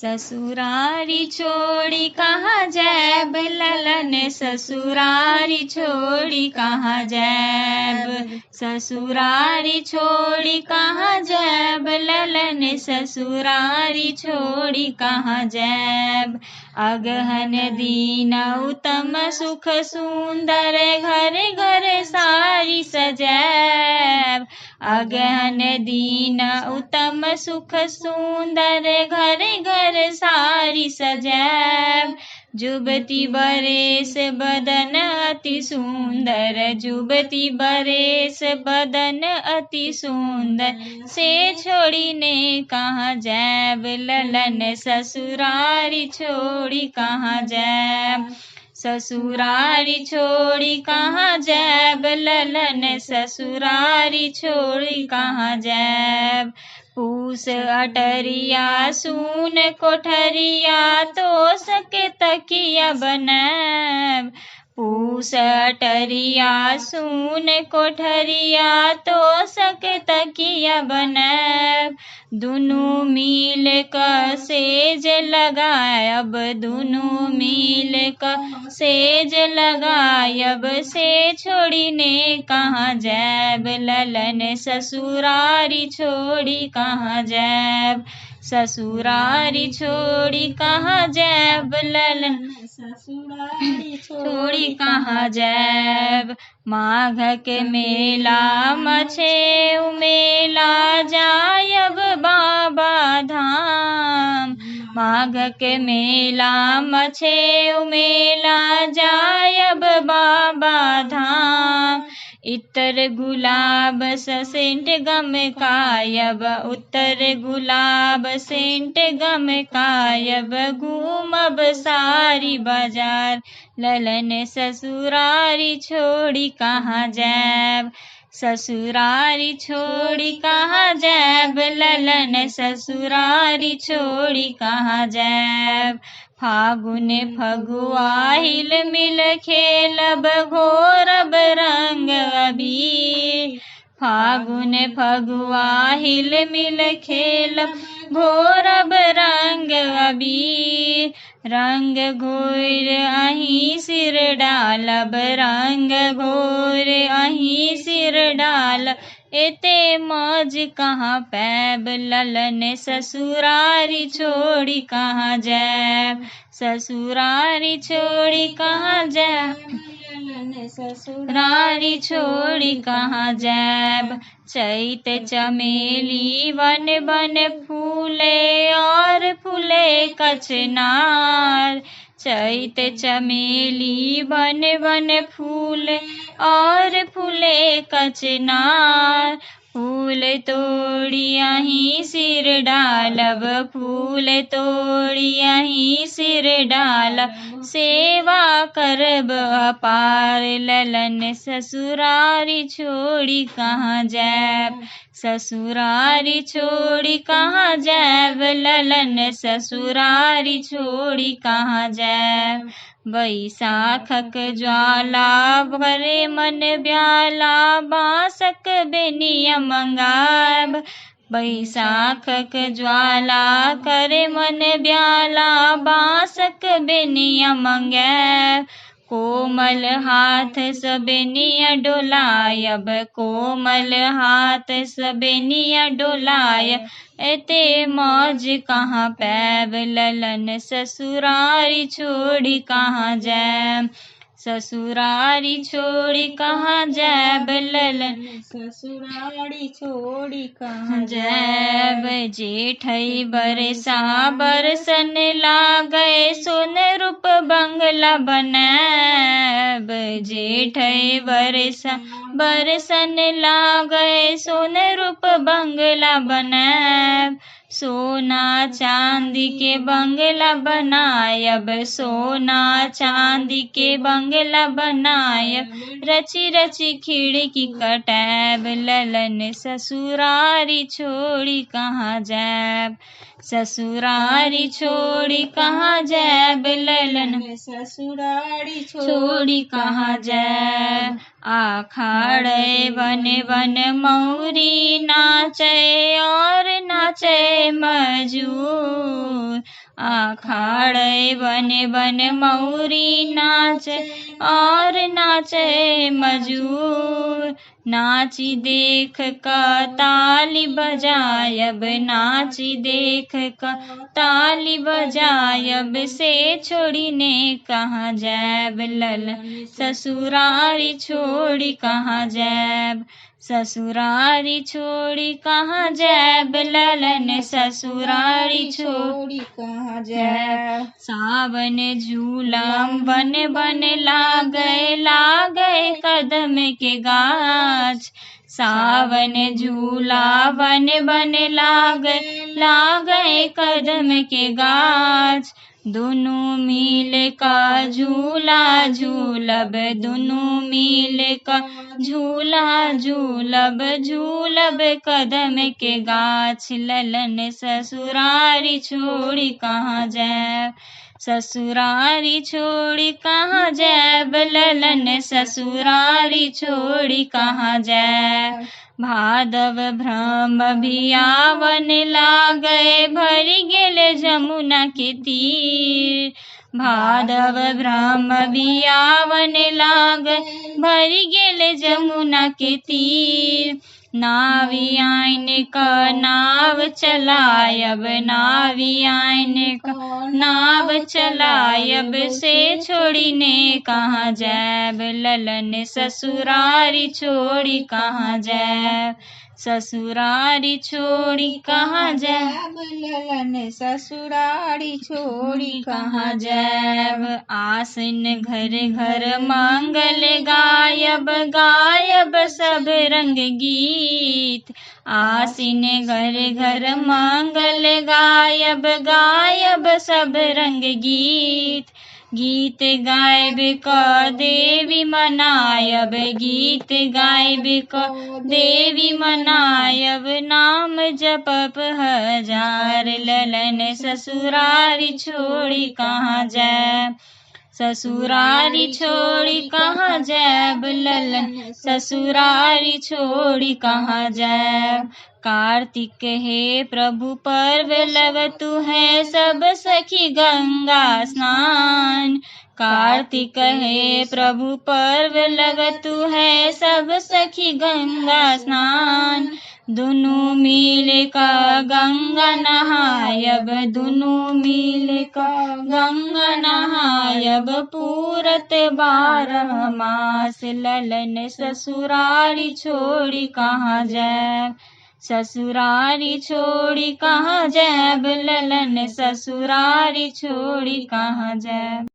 ससुरारी छोड़ी कहाँ जैब ललन, ससुरारी छोड़ी कहाँ जैब, ससुरारी छोड़ी कहाँ जैब ललन, ससुरारी छोड़ी कहाँ जैब। अगहन दीन उत्तम सुख सुंदर, घर घर सारी सजैब। अगहन दीन उत्तम सुख सुंदर, घर घर सारी सजैब। जुबती बरेस बदन अति सुंदर, जुबती बरेस बदन अति सुंदर, से छोड़ी ने कहाँ जैब ललन, ससुरारी छोड़ी कहाँ जैब। ससुरारी छोड़ी कहाँ जैब ललन, ससुरारी छोड़ी कहाँ जैब। पूस अटरिया सून कोठरिया, तो सके तकिया बनैब। पूस अटरिया सून कोठरिया, तो सके तकिया बनैब। दुनू मिल क सेज लगायब, दुनू मिल क सेज लगायब, से छोड़ी ने कहाँ जैब ललन, ससुरारी छोड़ी कहाँ जैब। ससुरारी छोड़ी कहाँ जैब ललन, ससुरारी छोड़ी कहाँ जैब। माघ के मेला मछे मेला, जायब बाबा धाम। माघ के मेला मछे मेला, जायब बाबा धाम। इतर गुलाब सेंट गम कायब, उत्तर गुलाब सेंट गम कायब, घूमब सारी बाजार ललन, ससुरारी छोड़ी कहाँ जैब। ससुरारी छोड़ी कहाँ जैब ललन, ससुरारी छोड़ी कहाँ जैब। फागुन फगुआ हिल मिल खेलब, घोरब रंग अबीर। फागुन फगुआ हिल मिल खेलब, घोरब रंग अबीर। रंग घोर अहीं सिर डालब, रंग घोर अहीं सिर डाल, एते मौज कहाँ पैब ललन, ससुरारी छोड़ी कहाँ जैब। ससुरारी छोड़ी कहाँ जैब, ससुरारी छोड़ी कहाँ जैब। चैत चमेली वन वन फूले, और फूले कचनार। चैत चमेली वन वन फूले, और फूले कचनार। फूल तोड़ी अहीं सिर डालब, फूल तोड़ी अहीं सिर डालब, सेवा करब अपार ललन, ससुरारी छोड़ी कहाँ जैब। ससुरारी छोड़ी कहाँ जैब ललन, ससुरारी छोड़ी कहाँ जैब। बैसाखक ज्वाला भरे मन ब्याला, बांसक बेनिया मंगाब। बैसाखक ज्वाला करे मन ब्याला, बांसक बेनिया मंगैब। कोमल हाथ सबेनिया डोलायब, कोमल हाथ सबेनिया डोलायब, एते मौज कहाँ पैब ललन, ससुरारी छोड़ी कहाँ जैब। ससुरारी छोड़ी कहाँ जैब ललन, ससुरारी छोड़ी कहाँ जैब। जेठई बरसा बरसन लागे, सोन रूप बंगला बनैब। जेठई बरसा बरसन लागे, सोन रूप बंगला बनैब। सोना चांदी के बंगला बनायब, सोना चांदी के बंगला बनायब, रची रची खिड़की कटैब ललन, ससुरारी छोड़ी कहाँ जैब। ससुरारी छोड़ी कहाँ जैब ललन, ससुरारी छोड़ी कहाँ जैब। आखाड़े वन वन मौरी नाचे, और नाचे मजूर। आखाड़े बने बन मौरी नाच और नाचे मजूर। नाची देख का ताली बजायब, नाची देख का ताली बजायब, से छोड़ी ने कहाँ जैब, ललन ससुरारी छोड़ी कहाँ जैब, ससुरारी छोड़ी कहाँ जैब, ललन ससुरारी छोड़ी कहाँ जैब। सावन झूला बन बन लागे लागे कदम के गाछ, सावन झूला बन बन लागे लागे कदम के गाछ। दुनू मिल का झूला झूलब, दुनू मिल का झूला झूलब, झूलब कदम के गाछ, ललन ससुरारी छोड़ी कहाँ जैब, ससुरारी छोड़ी कहाँ जैब, ललन ससुरारी छोड़ी कहाँ जैब। भादव भ्रम भियावन लागे भरि गेल जमुना के तीर, भादव भ्रम भियावन लागे भरि गेल जमुना के तीर। नावी आइन का नाव चलायब, नावी आइन का नाव चलायब, से छोड़ी ने कहाँ जैब, ललन ससुरारी छोड़ी कहाँ जैब, ससुरारी छोड़ी कहाँ जैब, ललन ससुरारी छोड़ी कहाँ जैब। आसिन घर घर मंगल गायब गायब सब रंग गीत, आसिन घर घर मंगल गायब गायब सब रंग गीत। गीत गायब का देवी मनायब, गीत गायब का देवी मनायब, नाम जपप हजार, ललन ससुरारी छोड़ी कहाँ जैब, ससुरारी छोड़ी कहाँ जैब, ललन ससुरारी छोड़ी कहाँ जैब। कार्तिक है प्रभु पर्व लगतु है सब सखी गंगा स्नान, कार्तिक है प्रभु पर्व लगतु है सब सखी गंगा स्नान। दुनू मिल का गंगा नहायब, दुनू मिल का गंगा नहायब, पूरत 12 मास, ललन ससुरारी छोड़ी कहाँ जैब, ससुरारी छोड़ी कहाँ जैब, ललन ससुरारी छोड़ी कहाँ जैब।